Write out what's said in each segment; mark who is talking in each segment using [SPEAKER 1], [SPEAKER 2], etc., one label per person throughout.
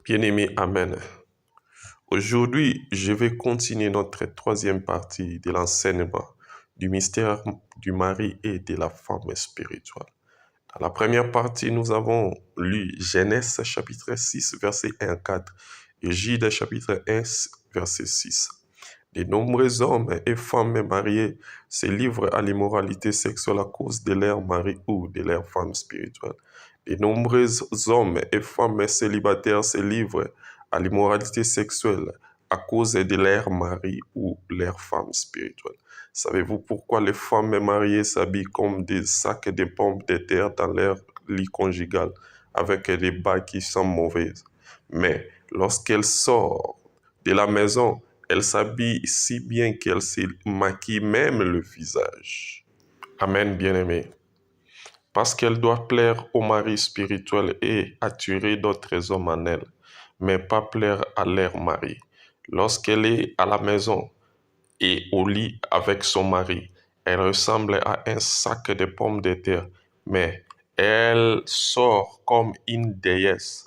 [SPEAKER 1] Bien-aimé, Amen. Aujourd'hui, je vais continuer notre troisième partie de l'enseignement du mystère du mari et de la femme spirituelle. Dans la première partie, nous avons lu Genèse chapitre 6, verset 1 à 4 et Jude chapitre 1, verset 6. De nombreux hommes et femmes mariés se livrent à l'immoralité sexuelle à cause de leur mari ou de leur femme spirituelle. De nombreux hommes et femmes célibataires se livrent à l'immoralité sexuelle à cause de leur mari ou leur femme spirituelle. Savez-vous pourquoi les femmes mariées s'habillent comme des sacs de pommes de terre dans leur lit conjugal avec des bas qui sont mauvaises? Mais lorsqu'elles sortent de la maison, elles s'habillent si bien qu'elles se maquillent même le visage. Amen, bien-aimé. Parce qu'elle doit plaire au mari spirituel et attirer d'autres hommes en elle, mais pas plaire à leur mari. Lorsqu'elle est à la maison et au lit avec son mari, elle ressemble à un sac de pommes de terre, mais elle sort comme une déesse.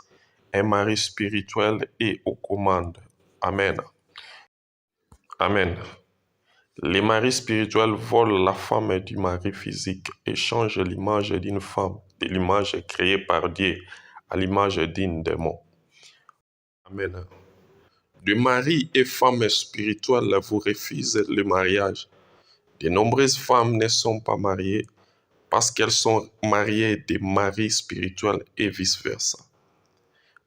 [SPEAKER 1] Un mari spirituel est aux commandes. Amen. Amen. Les maris spirituels volent la femme du mari physique et changent l'image d'une femme de l'image créée par Dieu à l'image d'un démon. Amen. De maris et femmes spirituelles vous refusent le mariage. De nombreuses femmes ne sont pas mariées parce qu'elles sont mariées de maris spirituels et vice-versa.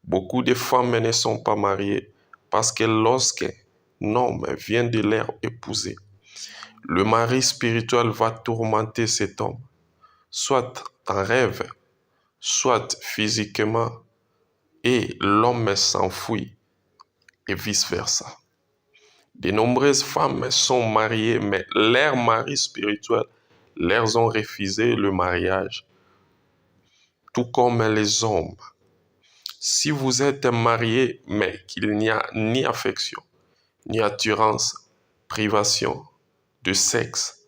[SPEAKER 1] Beaucoup de femmes ne sont pas mariées parce que lorsqu'un homme vient de leur épouser, le mari spirituel va tourmenter cet homme, soit en rêve, soit physiquement, et l'homme s'enfuit, et vice-versa. De nombreuses femmes sont mariées, mais leurs maris spirituels leur ont refusé le mariage, tout comme les hommes. Si vous êtes marié, mais qu'il n'y a ni affection, ni attirance, privation de sexe,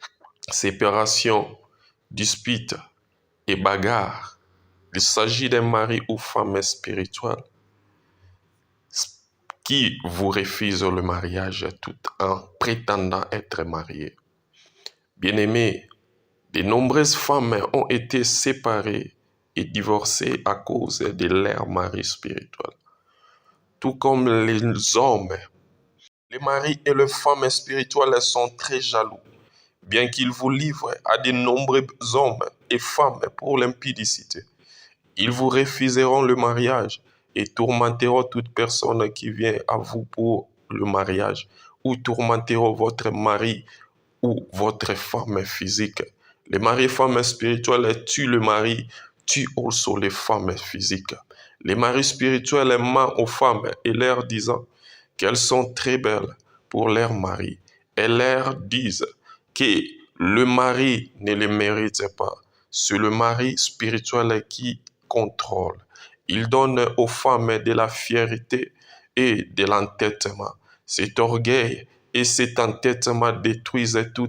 [SPEAKER 1] séparation, dispute et bagarre, il s'agit d'un mari ou femme spirituelle qui vous refuse le mariage tout en prétendant être marié. Bien-aimés, de nombreuses femmes ont été séparées et divorcées à cause de leur mari spirituel. Tout comme les hommes, les maris et les femmes spirituelles sont très jaloux, bien qu'ils vous livrent à de nombreux hommes et femmes pour l'impudicité. Ils vous refuseront le mariage et tourmenteront toute personne qui vient à vous pour le mariage, ou tourmenteront votre mari ou votre femme physique. Les maris et femmes spirituels tuent le mari, tuent aussi les femmes physiques. Les maris spirituels mentent aux femmes et leur disant qu'elles sont très belles pour leur mari et leur disent que le mari ne les mérite pas. C'est le mari spirituel qui contrôle. Il donne aux femmes de la fierté et de l'entêtement. Cet orgueil et cet entêtement détruisent tout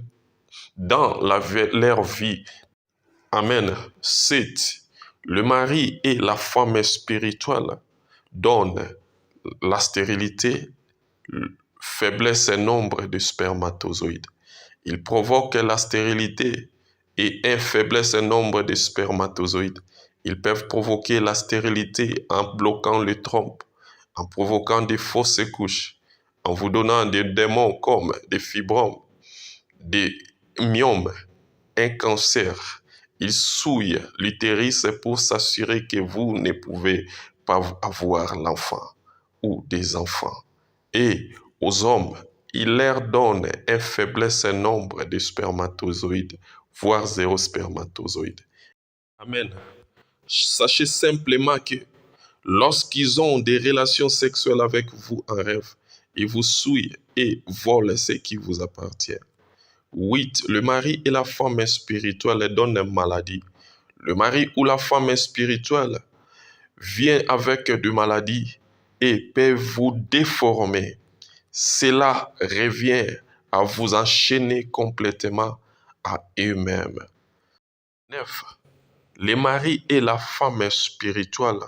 [SPEAKER 1] dans leur vie. Amen. 7. Le mari et la femme spirituelle donnent la stérilité, faiblesse et nombre de spermatozoïdes. Ils provoquent la stérilité et un faiblesse et nombre de spermatozoïdes. Ils peuvent provoquer la stérilité en bloquant le trompe, en provoquant des fausses couches, en vous donnant des démons comme des fibromes, des myomes, un cancer. Ils souillent l'utérus pour s'assurer que vous ne pouvez pas avoir l'enfant ou des enfants. Et aux hommes, il leur donne un faiblesse nombre de spermatozoïdes, voire 0 spermatozoïdes. Amen. Sachez simplement que lorsqu'ils ont des relations sexuelles avec vous en rêve, ils vous souillent et volent ce qui vous appartient. 8. Le mari et la femme spirituelle donnent une maladie. Le mari ou la femme spirituelle vient avec de maladies et peut vous déformer. Cela revient à vous enchaîner complètement à eux-mêmes. 9. Les maris et la femme spirituelle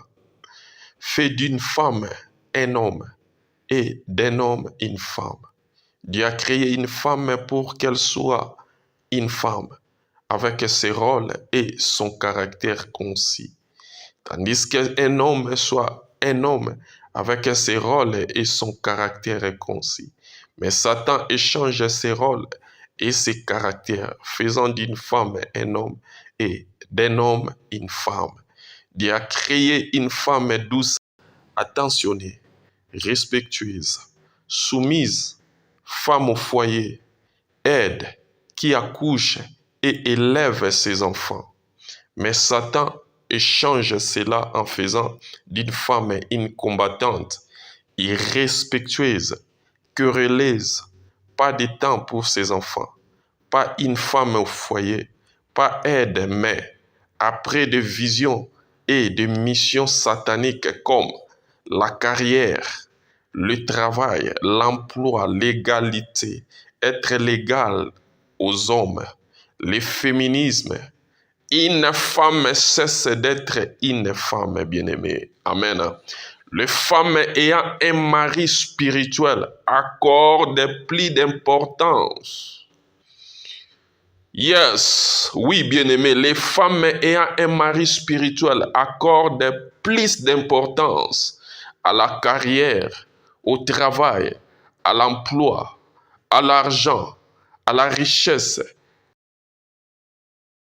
[SPEAKER 1] fait d'une femme un homme et d'un homme une femme. Dieu a créé une femme pour qu'elle soit une femme, avec ses rôles et son caractère concis. Tandis qu'un homme soit un homme, avec ses rôles et son caractère concis. Mais Satan échange ses rôles et ses caractères, faisant d'une femme un homme et d'un homme une femme. Dieu a créé une femme douce, attentionnée, respectueuse, soumise, femme au foyer, aide, qui accouche et élève ses enfants. Mais Satan échange cela en faisant d'une femme une combattante, irrespectueuse, querelleuse, pas de temps pour ses enfants, pas une femme au foyer, pas aide, mais après des visions et des missions sataniques comme la carrière, le travail, l'emploi, l'égalité, être légal aux hommes, le féminisme. Une femme cesse d'être une femme bien-aimée. Amen. Les femmes ayant un mari spirituel accordent plus d'importance. Yes, oui, bien-aimé, les femmes ayant un mari spirituel accordent plus d'importance à la carrière, au travail, à l'emploi, à l'argent, à la richesse